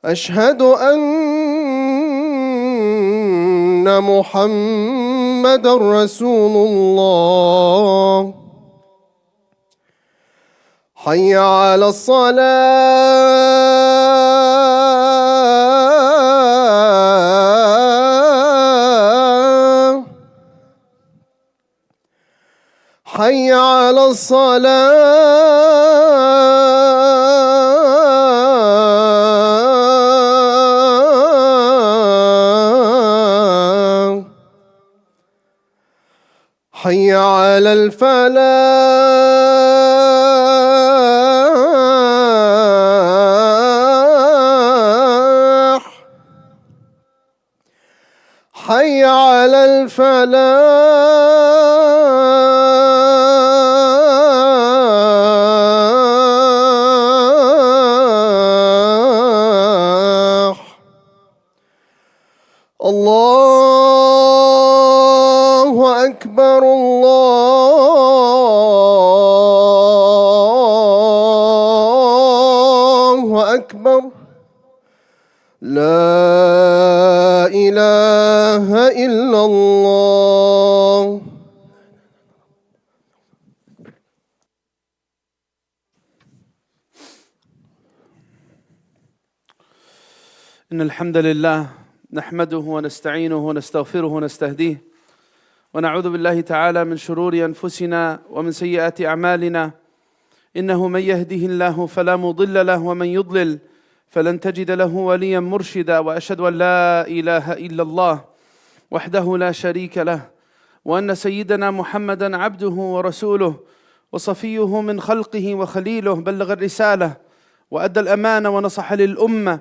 أشهد أن محمد رسول الله. حي على الصلاة. حي على الصلاة. حي على الفلاح. حي على الفلاح. الله أكبر الله أكبر. لا إله إلا الله. إن الحمد لله نحمده ونستعينه ونستغفره ونستهديه ونعوذ بالله تعالى من شرور أنفسنا ومن سيئات أعمالنا. إنه من يهده الله فلا مضل له ومن يضلل فلن تجد له وليا مرشدا. وأشهد أن لا إله إلا الله وحده لا شريك له، وأن سيدنا محمدا عبده ورسوله وصفيه من خلقه وخليله، بلغ الرسالة وأدى الأمانة ونصح للأمة،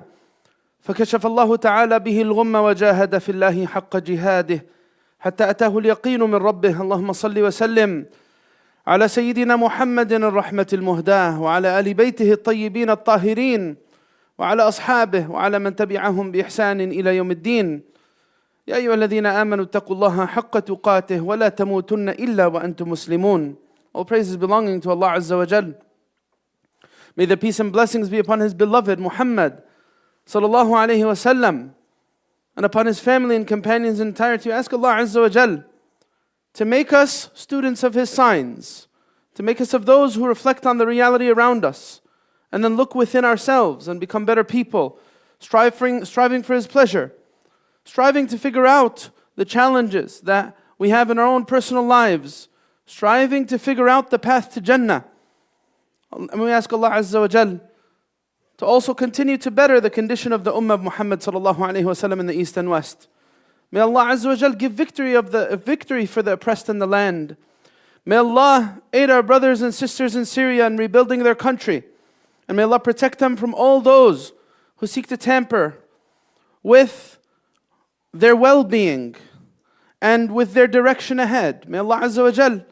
فكشف الله تعالى به الغمة وجاهد في الله حق جهاده حتى أتاه اليقين من ربه. اللهم صل وسلم على سيدنا محمد الرحمة المهداة، وعلى آل بيته الطيبين الطاهرين، وعلى أصحابه، وعلى من تبعهم بإحسان إلى يوم الدين. يا أيها الذين آمنوا اتقوا الله حق تقاته ولا تموتن إلا وأنتم مسلمون. All praises belonging to Allah Azza wa Jal. May the peace and blessings be upon His beloved Muhammad sallallahu alayhi wa sallam, and upon his family and companions in entirety. We ask Allah Azza wa Jal to make us students of His signs, to make us of those who reflect on the reality around us, and then look within ourselves and become better people, striving for His pleasure, striving to figure out the challenges that we have in our own personal lives, striving to figure out the path to Jannah. And we ask Allah Azza wa Jal to also continue to better the condition of the Ummah of Muhammad sallallahu alaihi wasallam in the East and West. May Allah Azza wa Jal give victory for the oppressed in the land. May Allah aid our brothers and sisters in Syria in rebuilding their country. And may Allah protect them from all those who seek to tamper with their well-being and with their direction ahead. May Allah Azza wa Jal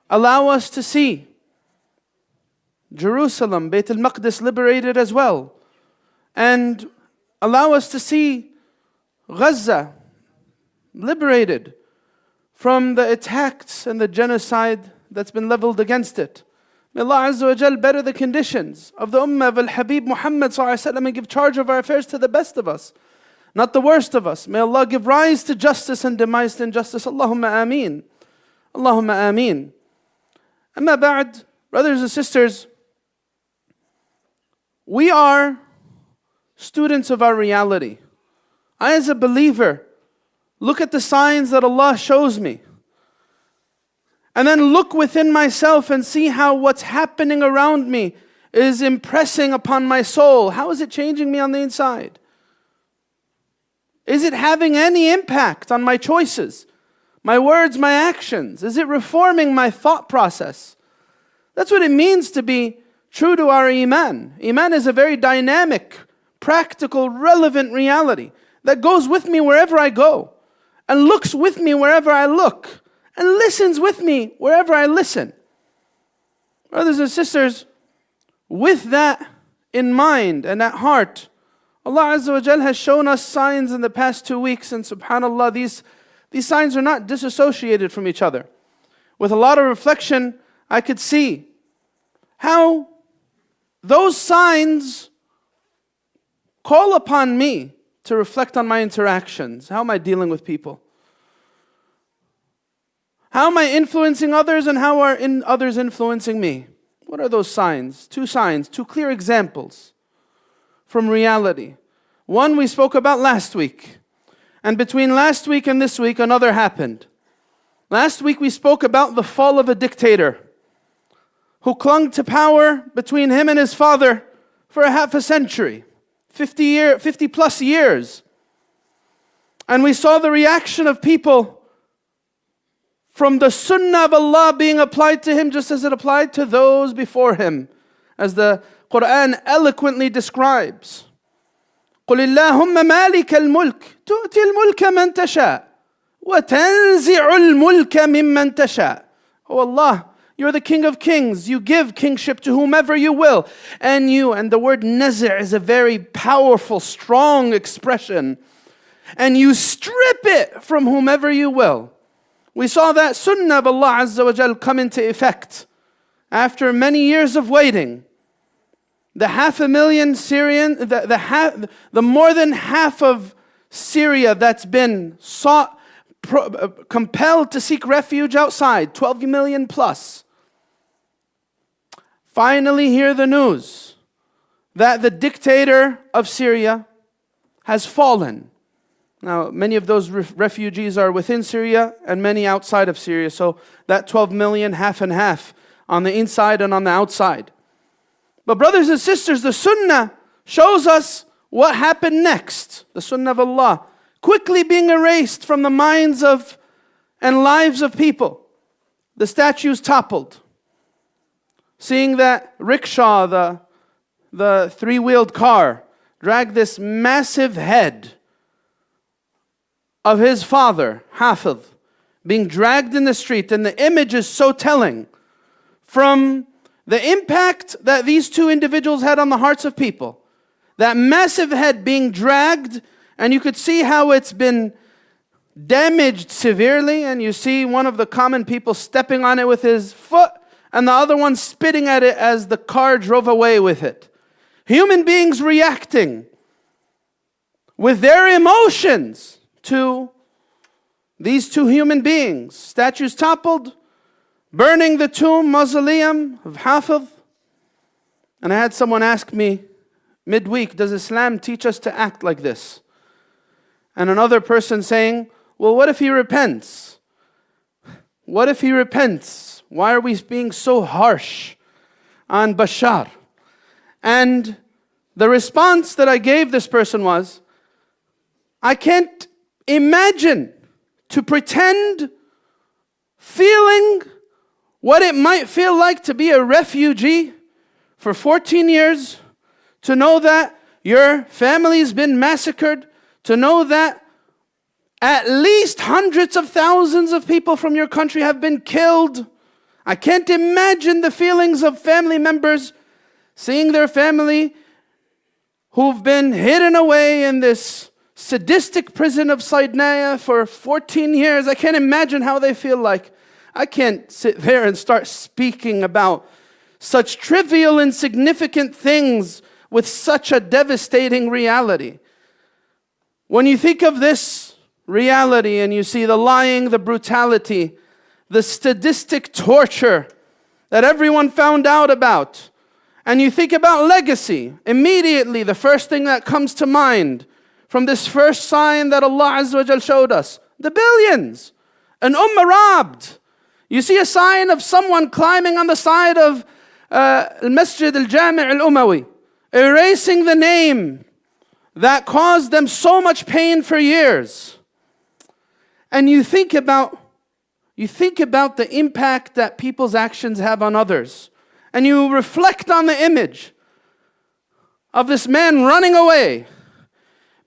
allow us to see Jerusalem, Bayt al-Maqdis liberated as well, and allow us to see Gaza liberated from the attacks and the genocide that's been leveled against it. May Allah Azza wa Jal better the conditions of the Ummah of Al-Habib Muhammad sallallahu alaihi wasallam and give charge of our affairs to the best of us, not the worst of us. May Allah give rise to justice and demise to injustice. Allahumma ameen. Allahumma ameen. Amma ba'd, brothers and sisters, we are students of our reality. I, as a believer, look at the signs that Allah shows me, and then look within myself and see how what's happening around me is impressing upon my soul. How is it changing me on the inside? Is it having any impact on my choices, my words, my actions? Is it reforming my thought process? That's what it means to be true to our Iman. Iman is a very dynamic, practical, relevant reality that goes with me wherever I go, and looks with me wherever I look, and listens with me wherever I listen. Brothers and sisters, with that in mind and at heart, Allah Azza wa Jal has shown us signs in the past 2 weeks, and subhanAllah, these signs are not disassociated from each other. With a lot of reflection, I could see how those signs call upon me to reflect on my interactions. How am I dealing with people? How am I influencing others, and how are others influencing me? What are those signs? Two clear examples from reality. One we spoke about last week. And between last week and this week, another happened. Last week we spoke about the fall of a dictator who clung to power between him and his father for a half a century, 50 plus years. And we saw the reaction of people from the sunnah of Allah being applied to him just as it applied to those before him, as the Quran eloquently describes. قل اللهم مالك الملك تؤتي الملك من تشاء وتنزع الملك ممن تشاء. Oh Allah, you're the King of Kings. You give kingship to whomever you will. And the word nazir is a very powerful, strong expression. And you strip it from whomever you will. We saw that sunnah of Allah Azza wa Jal come into effect after many years of waiting. The 500,000 Syrian, the more than half of Syria that's been compelled to seek refuge outside, 12 million plus, finally hear the news that the dictator of Syria has fallen. Now, many of those refugees are within Syria and many outside of Syria. So that 12 million, half and half, on the inside and on the outside. But brothers and sisters, the sunnah shows us what happened next. The sunnah of Allah quickly being erased from the minds of and lives of people. The statues toppled. Seeing that rickshaw, the three-wheeled car, drag this massive head of his father, Hafiz, being dragged in the street. And the image is so telling from the impact that these two individuals had on the hearts of people. That massive head being dragged, and you could see how it's been damaged severely, and you see one of the common people stepping on it with his foot, and the other one spitting at it as the car drove away with it. Human beings reacting with their emotions to these two human beings. Statues toppled, burning the tomb, mausoleum of Hafiz. And I had someone ask me midweek, does Islam teach us to act like this? And another person saying, well, what if he repents? What if he repents? Why are we being so harsh on Bashar? And the response that I gave this person was, I can't imagine to pretend feeling what it might feel like to be a refugee for 14 years, to know that your family's been massacred, to know that at least hundreds of thousands of people from your country have been killed. I can't imagine the feelings of family members seeing their family who've been hidden away in this sadistic prison of Saidnaya for 14 years. I can't imagine how they feel like. I can't sit there and start speaking about such trivial, insignificant things with such a devastating reality. When you think of this reality and you see the lying, the brutality, the sadistic torture that everyone found out about, and you think about legacy, immediately the first thing that comes to mind from this first sign that Allah Azza wa Jal showed us, the billions, an ummah robbed. You see a sign of someone climbing on the side of Al-Masjid Al-Jami' Al-Umawi, erasing the name that caused them so much pain for years. And you think about the impact that people's actions have on others. And you reflect on the image of this man running away,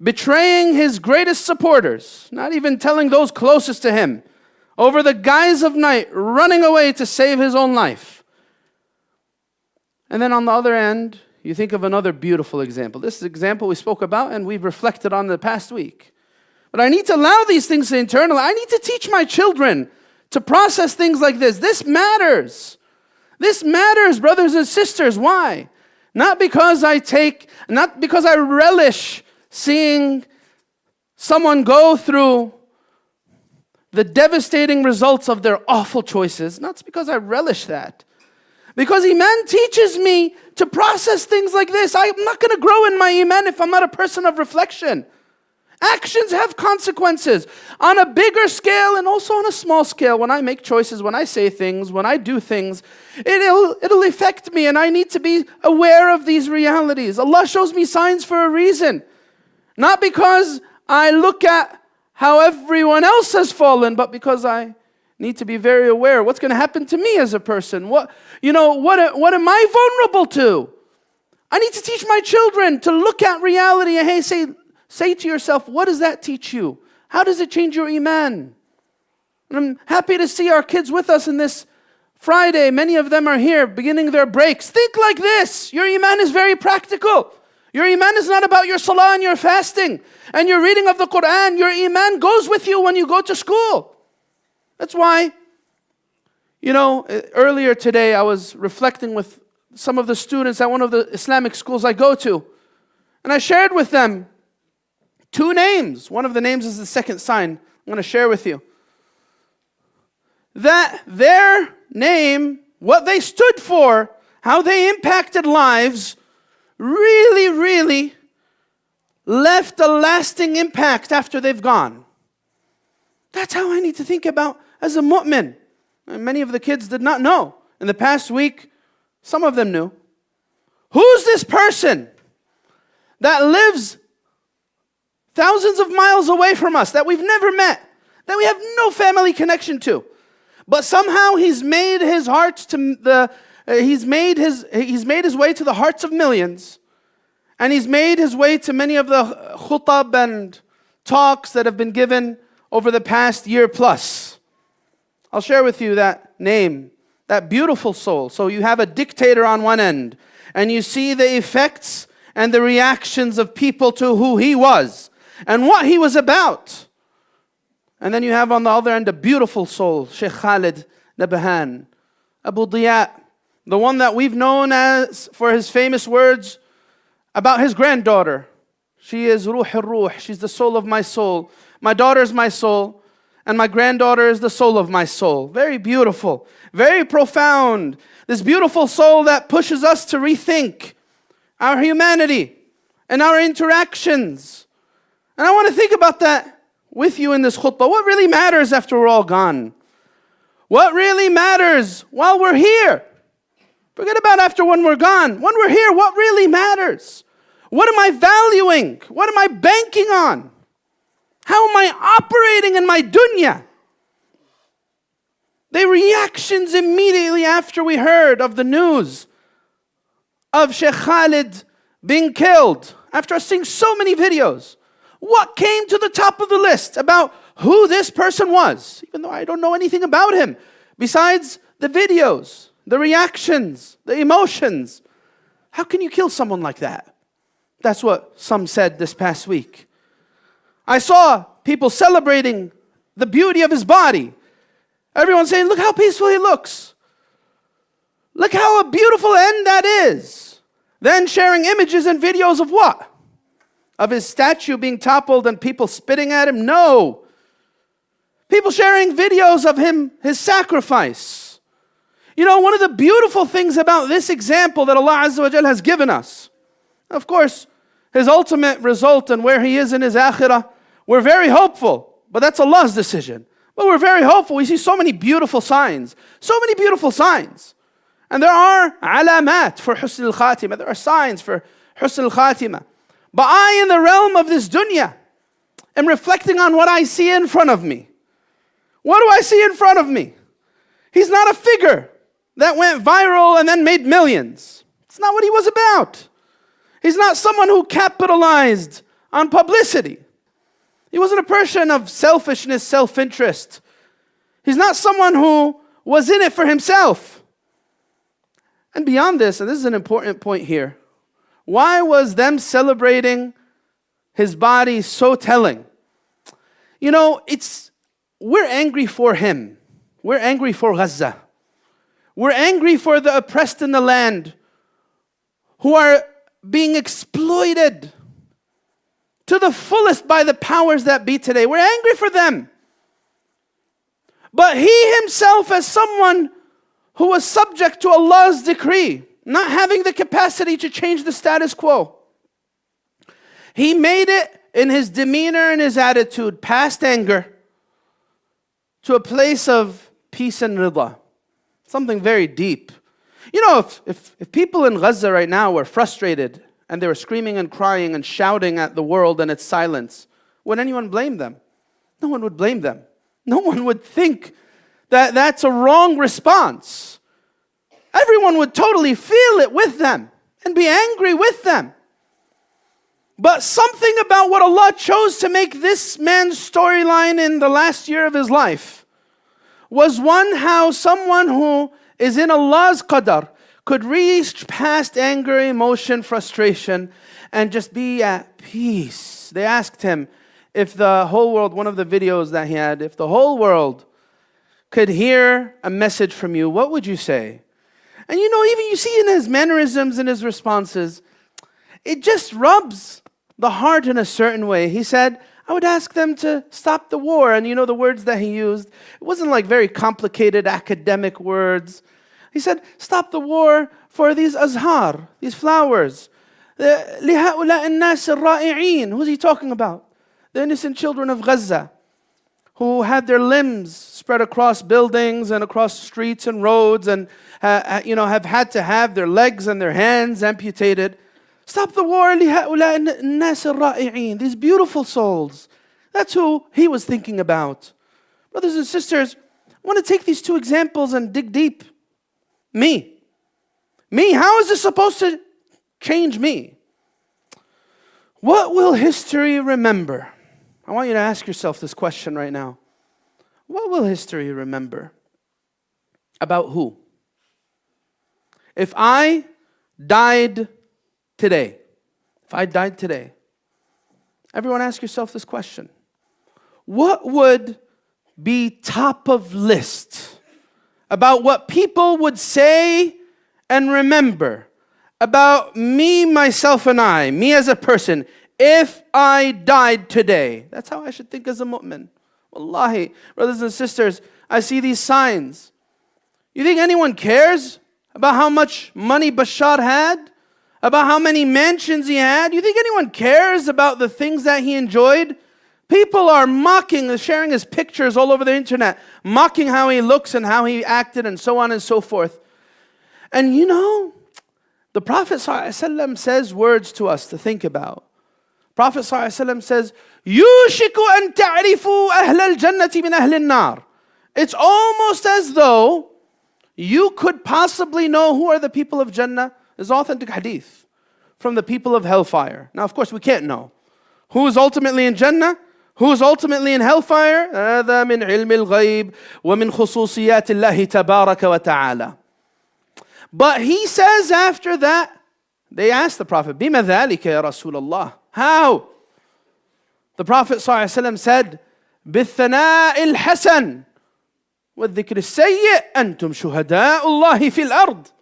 betraying his greatest supporters, not even telling those closest to him, over the guise of night, running away to save his own life. And then on the other end, you think of another beautiful example. This is an example we spoke about and we've reflected on the past week. But I need to allow these things to internalize. I need to teach my children to process things like this. This matters. This matters, brothers and sisters. Why? Not because I relish seeing someone go through the devastating results of their awful choices. Not because I relish that. Because Iman teaches me to process things like this. I'm not going to grow in my Iman if I'm not a person of reflection. Actions have consequences on a bigger scale and also on a small scale. When I make choices, when I say things, when I do things, it'll affect me, and I need to be aware of these realities. Allah shows me signs for a reason. Not because I look at how everyone else has fallen, but because I need to be very aware. What's going to happen to me as a person? What am I vulnerable to? I need to teach my children to look at reality and say to yourself, what does that teach you? How does it change your Iman? And I'm happy to see our kids with us in this Friday. Many of them are here beginning their breaks. Think like this. Your Iman is very practical. Your Iman is not about your salah and your fasting and your reading of the Quran. Your Iman goes with you when you go to school. That's why, earlier today I was reflecting with some of the students at one of the Islamic schools I go to. And I shared with them 2 names. One of the names is the second sign I'm going to share with you. That their name, what they stood for, how they impacted lives, really, really left a lasting impact after they've gone. That's how I need to think about as a mu'min. And many of the kids did not know. In the past week, some of them knew. Who's this person that lives thousands of miles away from us, that we've never met, that we have no family connection to, but somehow he's made his he's made his way to the hearts of millions, and he's made his way to many of the khutab and talks that have been given over the past year plus. I'll share with you that name, that beautiful soul. So you have a dictator on one end, and you see the effects and the reactions of people to who he was and what he was about. And then you have on the other end a beautiful soul, Shaykh Khalid Nabahan, Abu Diya, the one that we've known as for his famous words about his granddaughter. She is Ruh al-Ruh, she's the soul of my soul. My daughter is my soul, and my granddaughter is the soul of my soul. Very beautiful, very profound. This beautiful soul that pushes us to rethink our humanity and our interactions. And I want to think about that with you in this khutbah. What really matters after we're all gone? What really matters while we're here? Forget about after when we're gone. When we're here, what really matters? What am I valuing? What am I banking on? How am I operating in my dunya? The reactions immediately after we heard of the news of Shaykh Khalid being killed, after seeing so many videos, what came to the top of the list about who this person was, even though I don't know anything about him, besides the videos, the reactions, the emotions? How can you kill someone like that? That's what some said this past week. I saw people celebrating the beauty of his body. Everyone saying, look how peaceful he looks. Look how a beautiful end that is. Then sharing images and videos of what? Of his statue being toppled and people spitting at him? No. People sharing videos of him, his sacrifice. One of the beautiful things about this example that Allah Azza wa Jal has given us, of course, his ultimate result and where he is in his akhirah, we're very hopeful, but that's Allah's decision. But we're very hopeful. We see so many beautiful signs. So many beautiful signs. And there are alamat for husn al-khatimah. There are signs for husn al-khatimah. But I, in the realm of this dunya, am reflecting on what I see in front of me. What do I see in front of me? He's not a figure that went viral and then made millions. It's not what he was about. He's not someone who capitalized on publicity. He wasn't a person of selfishness, self-interest. He's not someone who was in it for himself. And beyond this, and this is an important point here, why was them celebrating his body so telling? We're angry for him. We're angry for Gaza. We're angry for the oppressed in the land who are being exploited to the fullest by the powers that be today. We're angry for them. But he himself, as someone who was subject to Allah's decree, not having the capacity to change the status quo, he made it in his demeanor and his attitude, past anger, to a place of peace and rida. Something very deep. You know, if people in Gaza right now were frustrated and they were screaming and crying and shouting at the world and its silence, would anyone blame them? No one would blame them. No one would think that that's a wrong response. Everyone would totally feel it with them and be angry with them. But something about what Allah chose to make this man's storyline in the last year of his life was one how someone who is in Allah's qadar could reach past anger, emotion, frustration, and just be at peace. They asked him if the whole world, one of the videos that he had, if the whole world could hear a message from you, what would you say? And you know, even you see in his mannerisms and his responses, it just rubs the heart in a certain way. He said, I would ask them to stop the war. And you know the words that he used, it wasn't like very complicated academic words. He said, stop the war for these azhar, these flowers. لِهَؤُلَاءِ النَّاسِ الرَّائِعِينَ. Who's he talking about? The innocent children of Gaza, who had their limbs spread across buildings and across streets and roads and have had to have their legs and their hands amputated. Stop the war, لِهَؤُلَاءِ النَّاسِ الرَّائِعِينَ. These beautiful souls. That's who he was thinking about. Brothers and sisters, I want to take these two examples and dig deep. Me, how is this supposed to change me? What will history remember? I want you to ask yourself this question right now. What will history remember? About who? If I died today, everyone ask yourself this question. What would be top of list about what people would say and remember about me, myself, and I, me as a person, if I died today? That's how I should think as a mu'min. Wallahi, brothers and sisters, I see these signs. You think anyone cares about how much money Bashar had? About how many mansions he had? You think anyone cares about the things that he enjoyed? People are mocking, sharing his pictures all over the internet, mocking how he looks and how he acted and so on and so forth. And you know, the Prophet ﷺ says words to us to think about. Prophet ﷺ says, يُوشِكُ أَن تَعْرِفُوا أَهْلَ الْجَنَّةِ مِنْ أَهْلِ النَّارِ. It's almost as though you could possibly know who are the people of Jannah. There's authentic hadith from the people of hellfire. Now, of course, we can't know who is ultimately in Jannah, who is ultimately in hellfire. هذا من علم الغيب ومن خصوصيات الله تبارك وتعالى. But he says after that, they asked the Prophet, بِمَ ذَلِكَ يَا رَسُولَ اللَّهِ. How? The Prophet ﷺ said, بِالثَّنَاءِ الْحَسَنِ وَالذِّكْرِ السَّيِّئِ أَنْتُمْ شُهَدَاءُ اللَّهِ فِي الْأَرْضِ.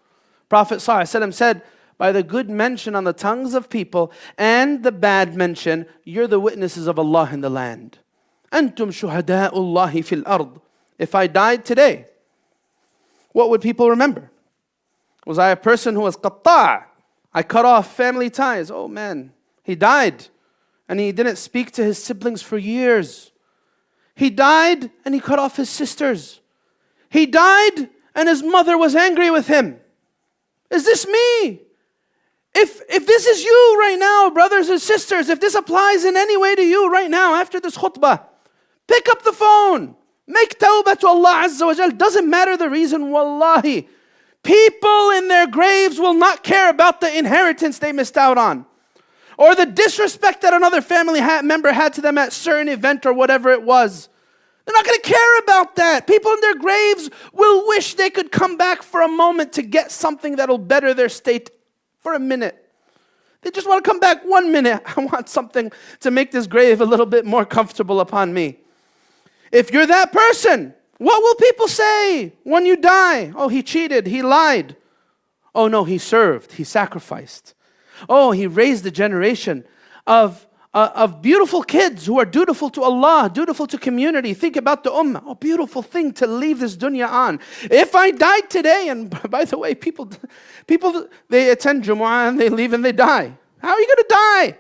Prophet ﷺ said, by the good mention on the tongues of people and the bad mention, you're the witnesses of Allah in the land. أَنْتُمْ شُهَدَاءُ اللَّهِ فِي الْأَرْضِ. If I died today, what would people remember? Was I a person who was qatta'? I cut off family ties. Oh man, he died and he didn't speak to his siblings for years. He died and he cut off his sisters. He died and his mother was angry with him. Is this me? If this is you right now, brothers and sisters, if this applies in any way to you right now after this khutbah, pick up the phone. Make tawbah to Allah Azza wa Jal. Doesn't matter the reason, wallahi. People in their graves will not care about the inheritance they missed out on, or the disrespect that another family member had to them at a certain event or whatever it was. They're not going to care about that. People in their graves will wish they could come back for a moment to get something that'll better their state for a minute. They just want to come back 1 minute. I want something to make this grave a little bit more comfortable upon me. If you're that person, what will people say when you die? Oh, he cheated, he lied. Oh no, he served, he sacrificed. Oh, he raised a generation of beautiful kids who are dutiful to Allah, dutiful to community. Think about the ummah. A beautiful thing to leave this dunya on. If I died today, and by the way, people they attend Jumu'ah and they leave and they die. How are you going to die?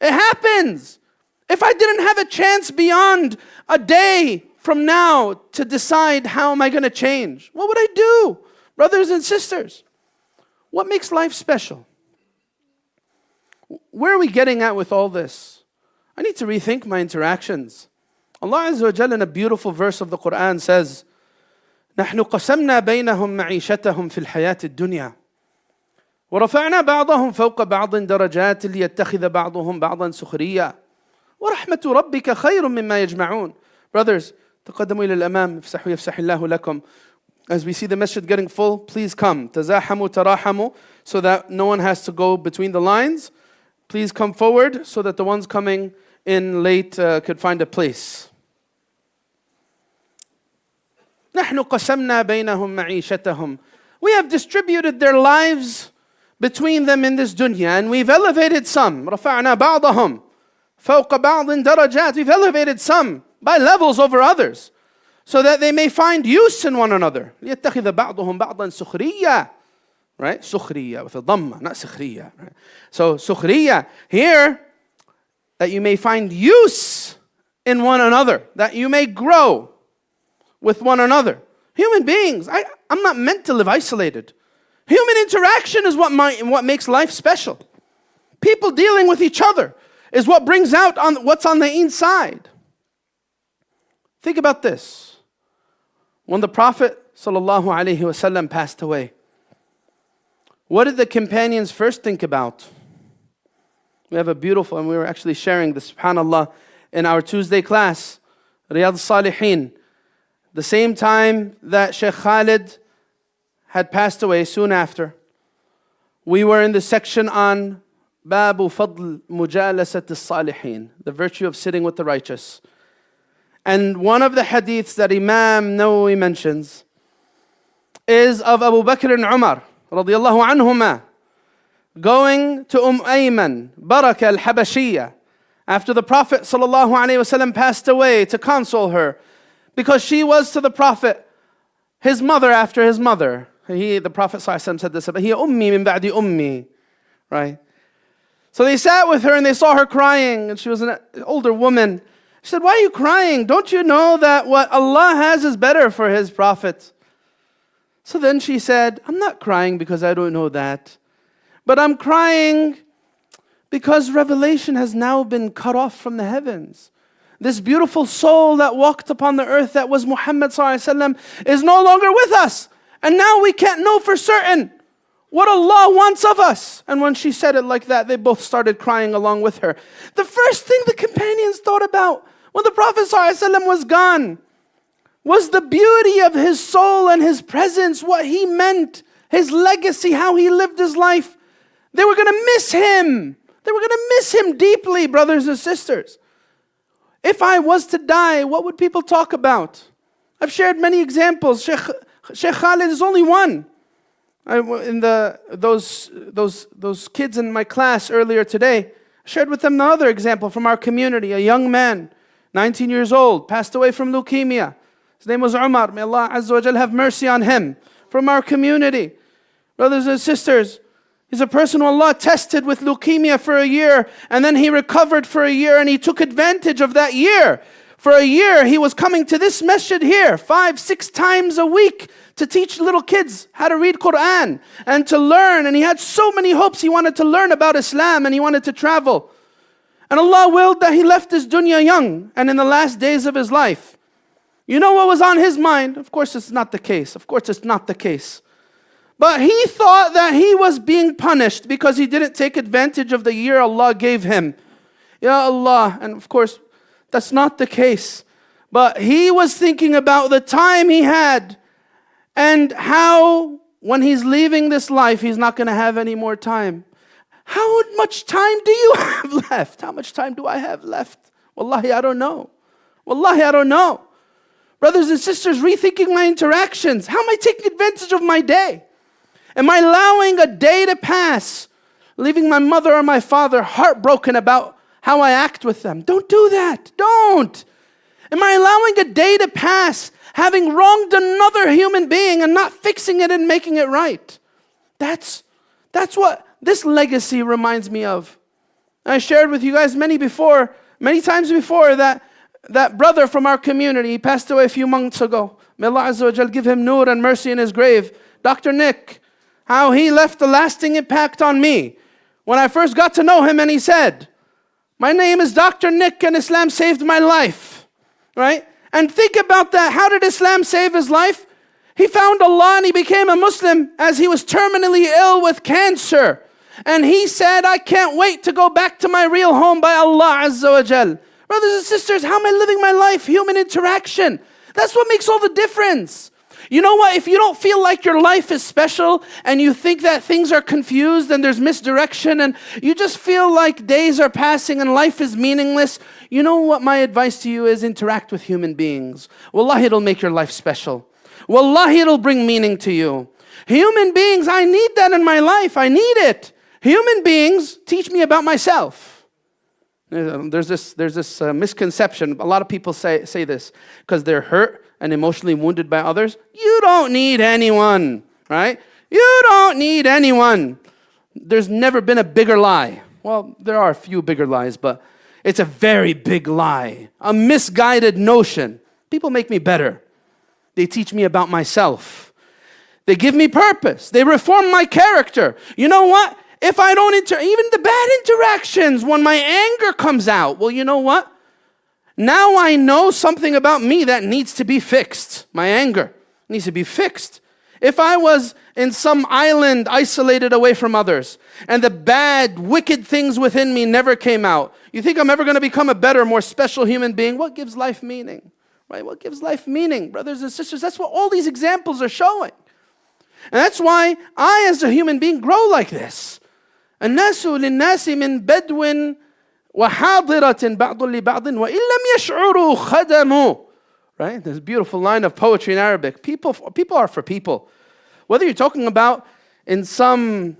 It happens. If I didn't have a chance beyond a day from now to decide how am I going to change, what would I do? Brothers and sisters, what makes life special? Where are we getting at with all this? I need to rethink my interactions. Allah Azza wa Jalla in a beautiful verse of the Quran says, نحن قسمنا بينهم معيشتهم في الحياة الدنيا ورفعنا بعضهم فوق بعض درجات ليتخذ بعضهم بعضا سخريا ورحمة ربك خير مما يجمعون. Brothers, تقدموا إلى الأمام افسحوا يفسح الله لكم. As we see the masjid getting full, please come. تزاحموا تراحموا, so that no one has to go between the lines. Please come forward so that the ones coming in late could find a place. نحن قسمنا بينهم معيشتهم. We have distributed their lives between them in this dunya, and we've elevated some. رفعنا بعضهم فوق بعض درجات. We've elevated some by levels over others, so that they may find use in one another. ليتخذ بعضهم بعضا سخريا. Right? سخرية with a dhamma, not سخرية. Right? So سخرية here, that you may find use in one another, that you may grow with one another. Human beings, I'm not meant to live isolated. Human interaction is what makes life special. People dealing with each other is what brings out what's on the inside. Think about this. When the Prophet ﷺ passed away, what did the companions first think about? We have a beautiful, and we were actually sharing this, subhanAllah, in our Tuesday class, Riyadh Salihin. The same time that Shaykh Khalid had passed away, soon after, we were in the section on Babu Fadl Mujalasat al-Salihin, the virtue of sitting with the righteous. And one of the hadiths that Imam Nawawi mentions is of Abu Bakr and Umar, radiyallahu anhuma, going to Ayman, Baraka al-Habashiyya, after the Prophet sallallahu alaihi wasallam passed away, to console her, because she was to the Prophet his mother after his mother. The Prophet sallallahu alaihi wasallam said this, "Hiya ummi min ba'di ummi," right? So they sat with her and they saw her crying, and she was an older woman. She said, "Why are you crying? Don't you know that what Allah has is better for His Prophet?" So then she said, "I'm not crying because I don't know that, but I'm crying because revelation has now been cut off from the heavens. This beautiful soul that walked upon the earth, that was Muhammad ﷺ, is no longer with us. And now we can't know for certain what Allah wants of us." And when she said it like that, they both started crying along with her. The first thing the companions thought about when the Prophet ﷺ was gone was the beauty of his soul and his presence, what he meant, his legacy, how he lived his life. They were going to miss him. They were going to miss him deeply, brothers and sisters. If I was to die, what would people talk about? I've shared many examples. Shaykh Khalid is only one. Those kids in my class earlier today, I shared with them another example from our community. A young man, 19 years old, passed away from leukemia. His name was Umar. May Allah Azza wa Jal have mercy on him. From our community. Brothers and sisters, he's a person who Allah tested with leukemia for a year, and then he recovered for a year, and he took advantage of that year. For a year, he was coming to this masjid here 5-6 times a week to teach little kids how to read Quran and to learn. And he had so many hopes. He wanted to learn about Islam and he wanted to travel. And Allah willed that he left this dunya young and in the last days of his life. You know what was on his mind? Of course, it's not the case. Of course, it's not the case. But he thought that he was being punished because he didn't take advantage of the year Allah gave him. Ya Allah. And of course, that's not the case. But he was thinking about the time he had and how when he's leaving this life, he's not going to have any more time. How much time do you have left? How much time do I have left? Wallahi, I don't know. Wallahi, I don't know. Brothers and sisters, rethinking my interactions. How am I taking advantage of my day? Am I allowing a day to pass, leaving my mother or my father heartbroken about how I act with them? Don't do that. Don't. Am I allowing a day to pass, having wronged another human being and not fixing it and making it right? That's what this legacy reminds me of. I shared with you guys many times before that brother from our community, he passed away a few months ago. May Allah Azza wa Jal give him nur and mercy in his grave. Dr. Nick, how he left a lasting impact on me. When I first got to know him and he said, my name is Dr. Nick and Islam saved my life. Right? And think about that. How did Islam save his life? He found Allah and he became a Muslim as he was terminally ill with cancer. And he said, I can't wait to go back to my real home by Allah Azza wa Jal. Brothers and sisters, how am I living my life? Human interaction. That's what makes all the difference. You know what? If you don't feel like your life is special and you think that things are confused and there's misdirection and you just feel like days are passing and life is meaningless, you know what my advice to you is? Interact with human beings. Wallahi, it'll make your life special. Wallahi, it'll bring meaning to you. Human beings, I need that in my life. I need it. Human beings teach me about myself. There's this misconception. A lot of people say this because they're hurt and emotionally wounded by others. You don't need anyone, right? You don't need anyone. There's never been a bigger lie. Well, there are a few bigger lies, but it's a very big lie. A misguided notion. People make me better. They teach me about myself. They give me purpose. They reform my character. You know what? If I don't even the bad interactions, when my anger comes out, well, you know what? Now I know something about me that needs to be fixed. My anger needs to be fixed. If I was in some island isolated away from others, and the bad, wicked things within me never came out, you think I'm ever going to become a better, more special human being? What gives life meaning? Right? What gives life meaning? Brothers and sisters, that's what all these examples are showing. And that's why I, as a human being, grow like this. الناس للناس من بدو وحاضرة بعض لبعض وإن لم يشعروا خدموا. Right? There's a beautiful line of poetry in Arabic. People are for people. Whether you're talking about in some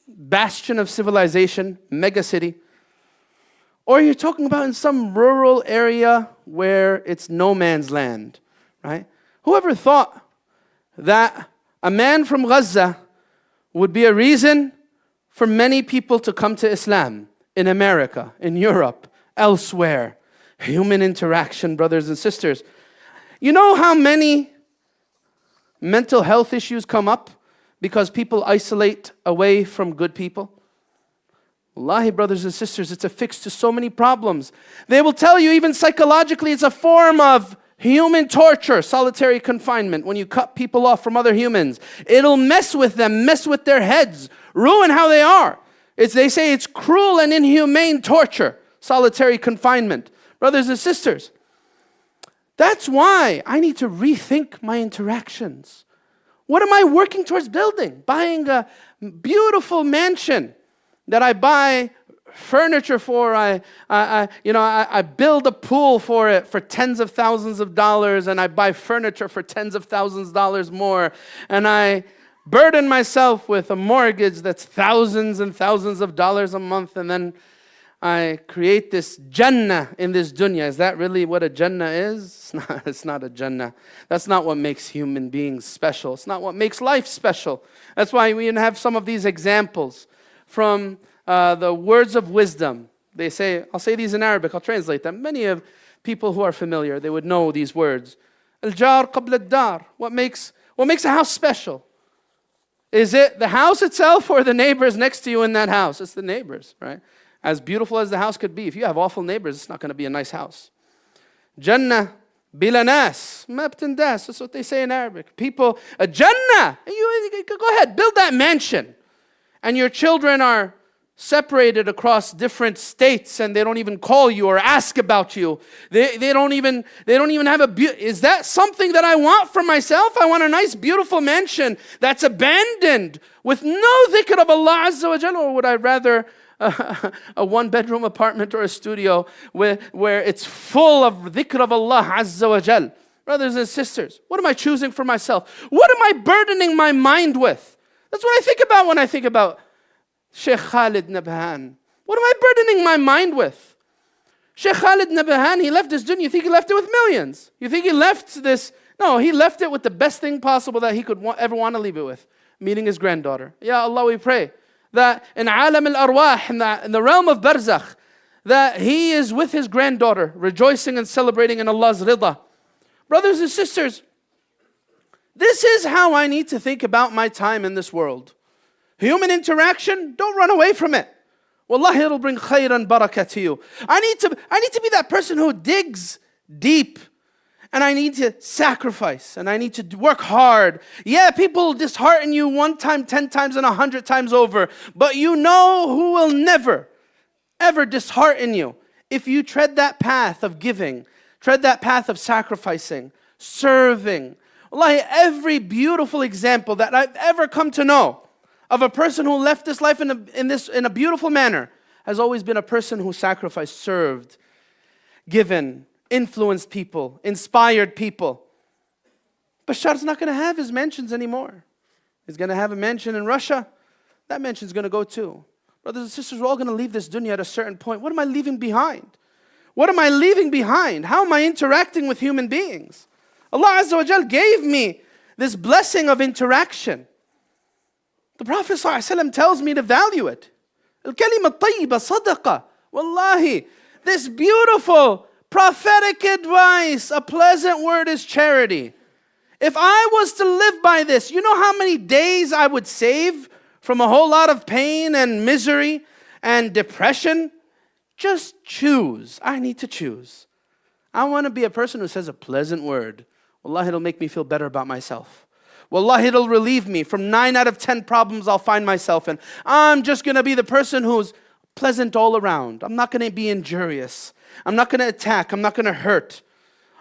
bastion of civilization, mega city, or you're talking about in some rural area where it's no man's land. Right? Whoever thought that a man from Gaza would be a reason for many people to come to Islam in America, in Europe, elsewhere? Human interaction, brothers and sisters. You know how many mental health issues come up because people isolate away from good people? Wallahi, brothers and sisters, it's a fix to so many problems. They will tell you even psychologically it's a form of human torture, solitary confinement, when you cut people off from other humans. It'll mess with them, mess with their heads, ruin how they are. They say it's cruel and inhumane torture, solitary confinement. Brothers and sisters, that's why I need to rethink my interactions. What am I working towards building? Buying a beautiful mansion that I buy furniture for. I build a pool for it for tens of thousands of dollars, and I buy furniture for tens of thousands of dollars more, and I burden myself with a mortgage that's thousands and thousands of dollars a month, and then I create this Jannah in this dunya. Is that really what a Jannah is? It's not a Jannah. That's not what makes human beings special. It's not what makes life special. That's why we have some of these examples from the words of wisdom. They say, I'll say these in Arabic, I'll translate them. Many of people who are familiar, they would know these words. Al-jar qabla ad-dar. What makes a house special? Is it the house itself or the neighbors next to you in that house? It's the neighbors, right? As beautiful as the house could be, if you have awful neighbors, it's not going to be a nice house. Jannah bila nas, ma btindas. That's what they say in Arabic. People, a Jannah. You go ahead, build that mansion. And your children are separated across different states, and they don't even call you or ask about you. They don't even have is that something that I want for myself? I want a nice, beautiful mansion that's abandoned with no dhikr of Allah Azza wa Jalla, or would I rather a one-bedroom apartment or a studio where it's full of dhikr of Allah Azza wa Jal? Brothers and sisters, what am I choosing for myself? What am I burdening my mind with? That's what I think about when I think about Shaykh Khalid Nabhan. What am I burdening my mind with? Shaykh Khalid Nabhan, he left this dunya. You think he left it with millions? You think he left this? No, he left it with the best thing possible that he could ever want to leave it with, meeting his granddaughter. Ya Allah, we pray that in alam al-arwah, in the realm of barzakh, that he is with his granddaughter, rejoicing and celebrating in Allah's rida. Brothers and sisters, this is how I need to think about my time in this world. Human interaction, don't run away from it. Wallahi, it'll bring khair and barakah to you. I need to be that person who digs deep. And I need to sacrifice. And I need to work hard. Yeah, people dishearten you 1 time, 10 times, and 100 times over. But you know who will never, ever dishearten you if you tread that path of giving, tread that path of sacrificing, serving. Wallahi, every beautiful example that I've ever come to know of a person who left this life in a beautiful manner has always been a person who sacrificed, served, given, influenced people, inspired people. Bashar's not going to have his mansions anymore. He's going to have a mansion in Russia. That mansion's going to go too. Brothers and sisters, we're all going to leave this dunya at a certain point. What am I leaving behind? What am I leaving behind? How am I interacting with human beings? Allah Azza wa Jal gave me this blessing of interaction. The Prophet ﷺ tells me to value it. Al-kalima at-tayyiba sadaqa. Wallahi, this beautiful prophetic advice, a pleasant word is charity. If I was to live by this, you know how many days I would save from a whole lot of pain and misery and depression? Just choose. I need to choose. I want to be a person who says a pleasant word. Wallahi, it'll make me feel better about myself. Wallahi, it'll relieve me from 9 out of 10 problems I'll find myself in. I'm just going to be the person who's pleasant all around. I'm not going to be injurious. I'm not going to attack. I'm not going to hurt.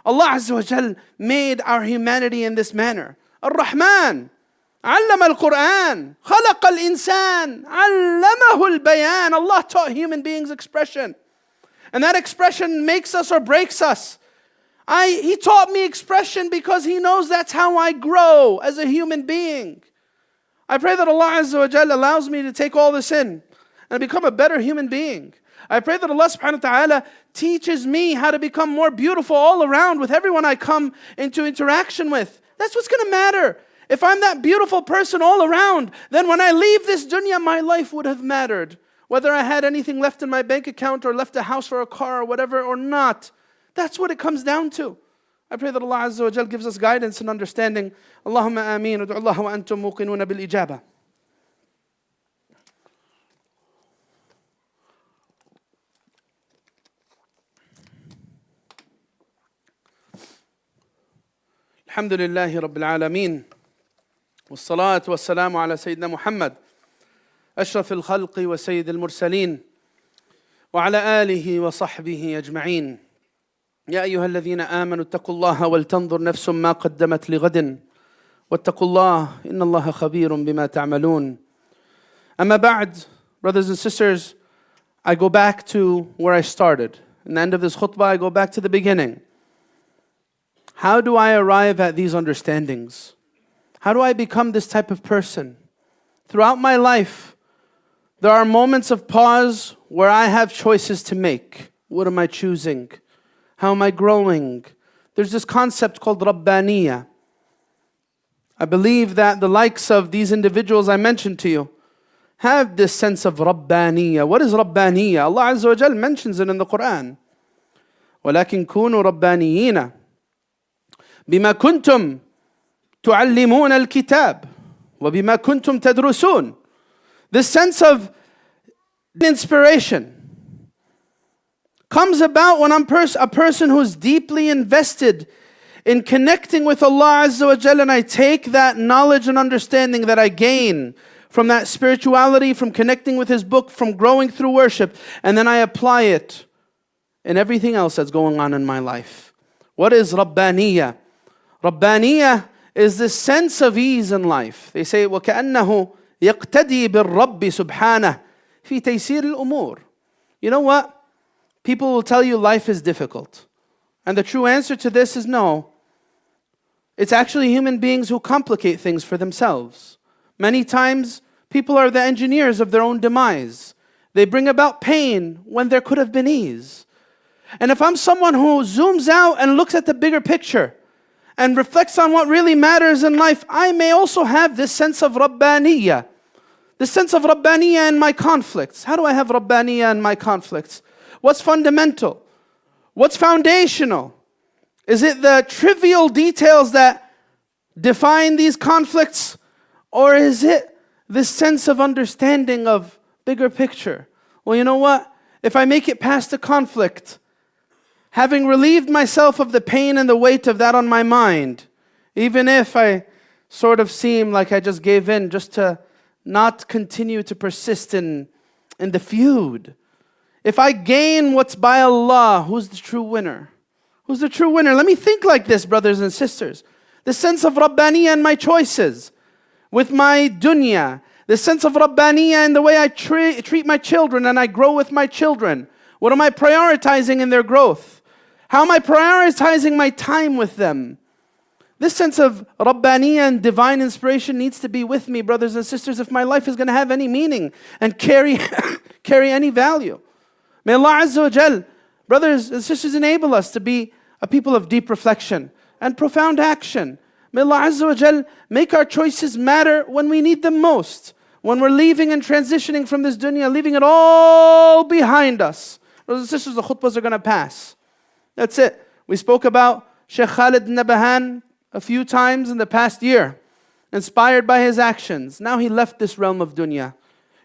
Allah Azza wa Jal made our humanity in this manner. Ar-Rahman, علم القرآن, خلق الإنسان, علمه البيان. Allah taught human beings expression. And that expression makes us or breaks us. He taught me expression because He knows that's how I grow as a human being. I pray that Allah Azza wa Jal allows me to take all this in and become a better human being. I pray that Allah subhanahu wa ta'ala teaches me how to become more beautiful all around with everyone I come into interaction with. That's what's going to matter. If I'm that beautiful person all around, then when I leave this dunya, my life would have mattered. Whether I had anything left in my bank account or left a house or a car or whatever or not. That's what it comes down to. I pray that Allah Azza wa Jal gives us guidance and understanding. Allahumma ameen. Udu Allah wa antum muqinuna bil ijaba. Alhamdulillahi Rabbil Alameen. Wassalatu wassalamu ala Sayyidina Muhammad. أشرف الخلق وسيد المرسلين وعلى آله وصحبه أجمعين يا أيها الذين آمنوا اتقوا الله ولتنظر نفس ما قدمت لغد واتقوا الله إن الله خبير بما تعملون. أما بعد, brothers and sisters, I go back to where I started. In the end of this khutbah, I go back to the beginning. How do I arrive at these understandings? How do I become this type of person? Throughout my life, there are moments of pause where I have choices to make. What am I choosing? How am I growing? There's this concept called Rabbaniyah. I believe that the likes of these individuals I mentioned to you have this sense of Rabbaniyah. What is Rabbaniyah? Allah Azza wa Jal mentions it in the Quran. وَلَكِنْ كُونُوا رَبَّانِيِّينَ بِمَا كُنْتُمْ تُعَلِّمُونَ الْكِتَابِ وَبِمَا كُنْتُمْ تَدْرُسُونَ. This sense of inspiration comes about when I'm a person who's deeply invested in connecting with Allah Azza wa Jalla, and I take that knowledge and understanding that I gain from that spirituality, from connecting with His book, from growing through worship, and then I apply it in everything else that's going on in my life. What is Rabbaniyah? Rabbaniyah is this sense of ease in life. They say, وَكَأَنَّهُ يَقْتَدِي بِالرَّبِّ سُبْحَانَهُ فِي تَيْسِيرِ الْأُمُورِ. You know what? People will tell you life is difficult. And the true answer to this is no. It's actually human beings who complicate things for themselves. Many times, people are the engineers of their own demise. They bring about pain when there could have been ease. And if I'm someone who zooms out and looks at the bigger picture and reflects on what really matters in life, I may also have this sense of Rabbaniyah. The sense of Rabbaniyah in my conflicts. How do I have Rabbaniyah in my conflicts? What's fundamental? What's foundational? Is it the trivial details that define these conflicts? Or is it this sense of understanding of bigger picture? Well, you know what? If I make it past the conflict, having relieved myself of the pain and the weight of that on my mind, even if I sort of seem like I just gave in just to not continue to persist in the feud. If I gain what's by Allah, who's the true winner? Who's the true winner? Let me think like this, brothers and sisters. The sense of Rabbaniyah in my choices, with my dunya. The sense of Rabbaniyah in the way I treat my children and I grow with my children. What am I prioritizing in their growth? How am I prioritizing my time with them? This sense of Rabbaniyah and divine inspiration needs to be with me, brothers and sisters, if my life is going to have any meaning and carry any value. May Allah Azza wa Jal, brothers and sisters, enable us to be a people of deep reflection and profound action. May Allah Azza wa Jal make our choices matter when we need them most. When we're leaving and transitioning from this dunya, leaving it all behind us. Brothers and sisters, the khutbahs are going to pass. That's it. We spoke about Shaykh Khalid Nabahan a few times in the past year, inspired by his actions. Now he left this realm of dunya.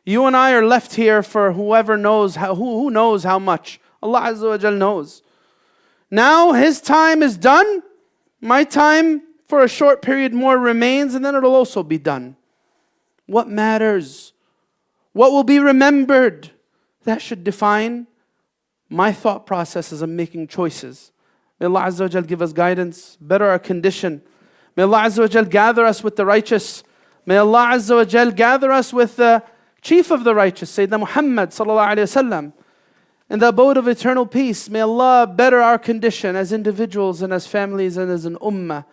You and I are left here for whoever knows who knows how much. Allah Azza wa Jal knows. Now his time is done. My time for a short period more remains, and then it'll also be done. What matters? What will be remembered? That should define my thought process as I'm making choices. May Allah Azza wa Jal give us guidance, better our condition. May Allah Azza wa Jal gather us with the righteous. May Allah Azza wa Jal gather us with the chief of the righteous, Sayyidina Muhammad sallallahu alayhi wa sallam, in the abode of eternal peace. May Allah better our condition as individuals and as families and as an ummah.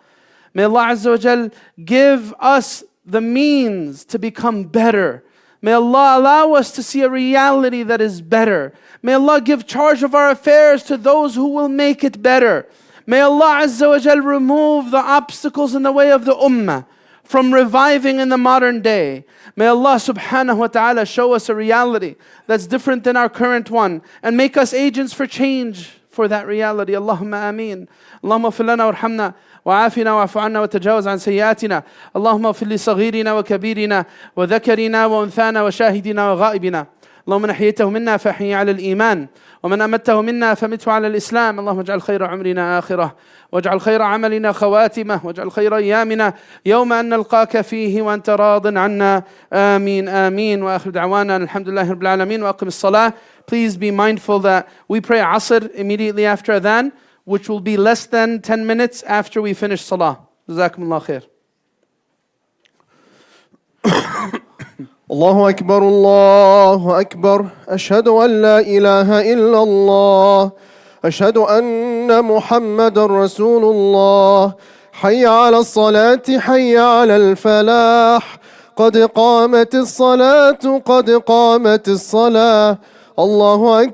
May Allah Azza wa Jal give us the means to become better. May Allah allow us to see a reality that is better. May Allah give charge of our affairs to those who will make it better. May Allah Azza wa Jal remove the obstacles in the way of the ummah from reviving in the modern day. May Allah subhanahu wa ta'ala show us a reality that's different than our current one and make us agents for change for that reality. Allahumma ameen. Allahumma ighfir lana warhamna وعافنا واعف عنا وتجاوز عن سيئاتنا اللهم اغفر لصغيرنا وكبيرنا وذكرنا وأنثانا وشاهدنا وغائبنا اللهم من أحييته منا فأحيي على الإيمان ومن أمته منا فمته على الإسلام اللهم اجعل خير عمرنا آخرة واجعل خير عملنا خواتمه واجعل خير أيامنا يوم أن نلقاك فيه وأنت راض عنا آمين آمين وآخر دعوانا الحمد لله رب العالمين وأقم الصلاة. Please be mindful that we pray Asr immediately after Adhan, which will be less than 10 minutes after we finish Salah. Jazakumullah khair. الله أكبر الله أكبر أشهد أن لا إله إلا الله أشهد أن محمد رسول الله حي على الصلاة حي على الفلاح قد قامت الصلاة قد قامت الصلاة الله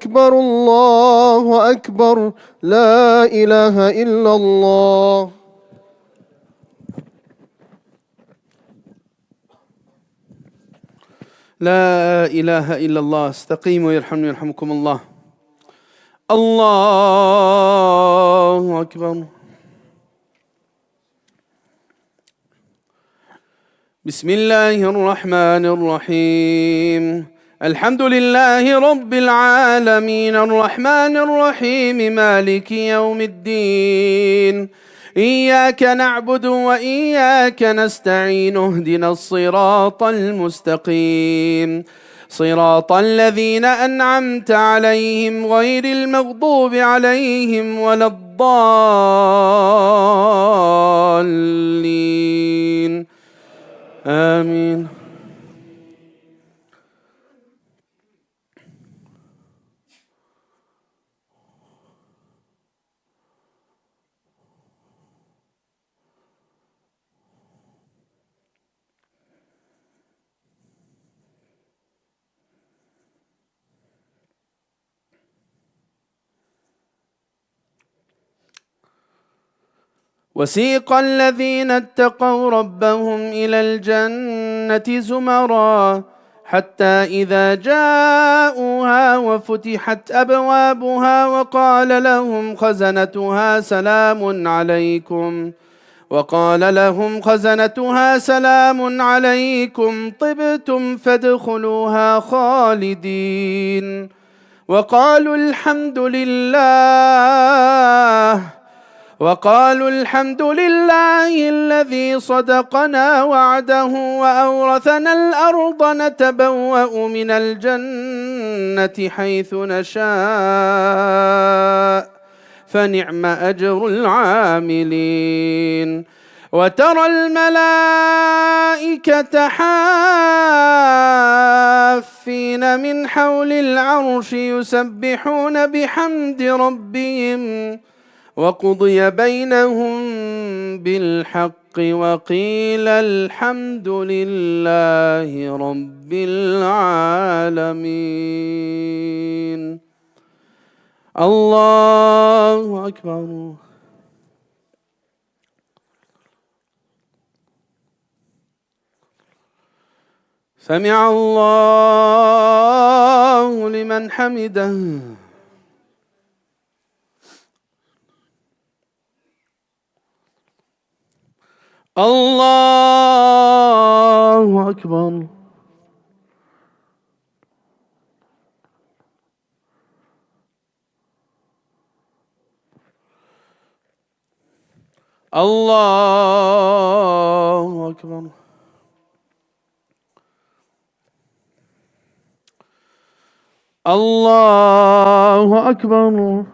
أكبر لا إله إلا الله. لا إله إلا الله. استقيموا يرحمني يرحمكم الله. الله أكبر. بسم الله الرحمن الرحيم. الحمد لله رب العالمين الرحمن الرحيم مالك يوم الدين إياك نعبد وإياك نستعين اهدنا الصراط المستقيم صراط الذين أنعمت عليهم غير المغضوب عليهم ولا الضالين آمين. وسيق الذين اتقوا ربهم إلى الجنة زمرا حتى إذا جاءوها وفتحت أبوابها وقال لهم خزنتها سلام عليكم طبتم فادخلوها خالدين وقالوا الحمد لله الذي صدقنا وعده وأورثنا الأرض نتبوأ من الجنة حيث نشاء فنعم أجر العاملين وترى الملائكة حافين من حول العرش يسبحون بحمد ربهم وقضي بينهم بالحق وقيل الحمد لله رب العالمين. الله أكبر. سمع الله لمن حمده. الله أكبر. الله أكبر. الله أكبر.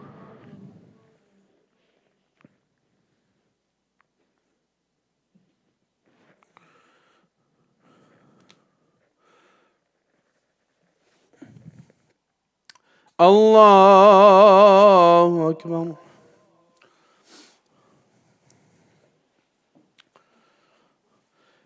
الله أكبر.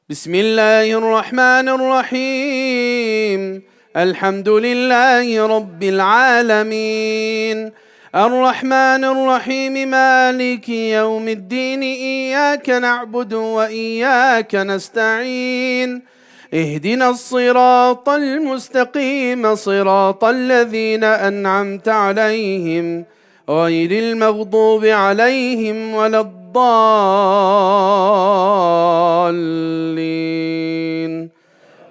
بسم الله الرحمن الرحيم. الحمد لله رب العالمين الرحمن الرحيم مالك يوم الدين إياك نعبد وإياك نستعين اهدنا الصراط المستقيم صراط الذين أنعمت عليهم غير المغضوب عليهم ولا الضالين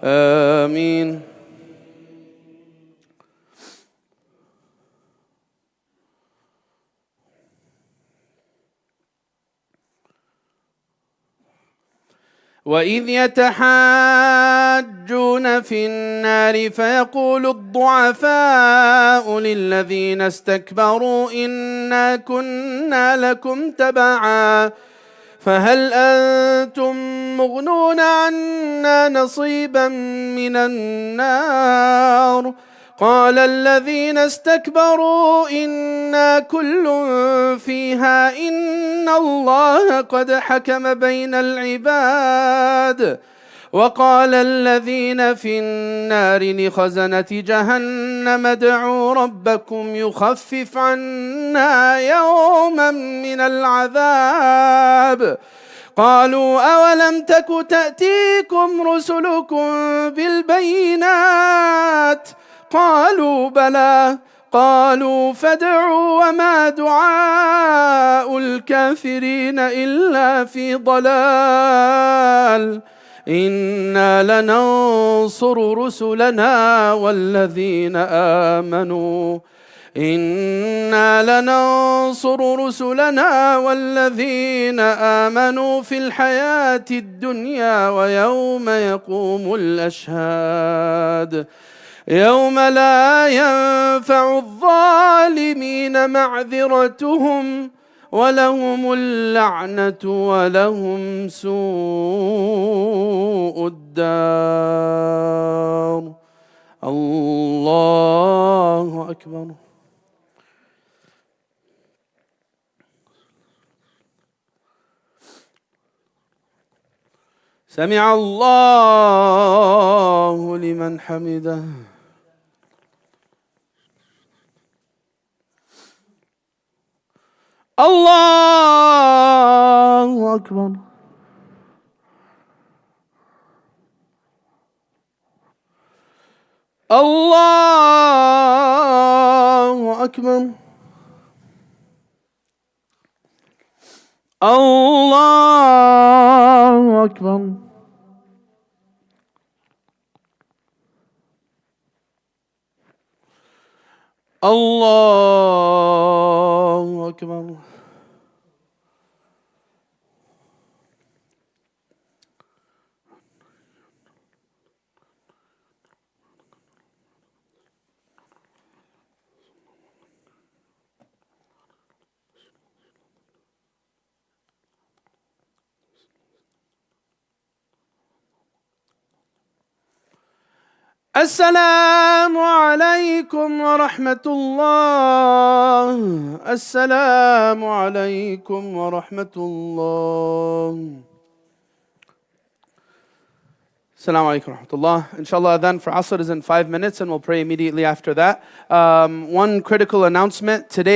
آمين. وإذ يتحاجون في النار فيقول الضعفاء للذين استكبروا إنا كنا لكم تبعا فهل أنتم مغنون عنا نصيبا من النار قال الذين استكبروا إنا كل فيها إن الله قد حكم بين العباد وقال الذين في النار لخزنة جهنم ادعوا ربكم يخفف عنا يوما من العذاب قالوا أولم تك تأتيكم رسلكم بالبينات قالوا بلى قالوا فادعوا وما دعاء الكافرين إلا في ضلال إنا لننصر رسلنا والذين آمنوا في الحياة الدنيا ويوم يقوم الأشهاد يوم لا ينفع الظالمين معذرتهم ولهم اللعنة ولهم سوء الدار. الله أكبر. سمع الله لمن حمده. الله أكبر الله أكبر الله أكبر الله أكبر السلام عليكم ورحمة الله السلام عليكم ورحمة الله Assalamu alaikum wa rahmatullah. Inshallah, adhan for Asr is in 5 minutes and we'll pray immediately after that. One critical announcement. Today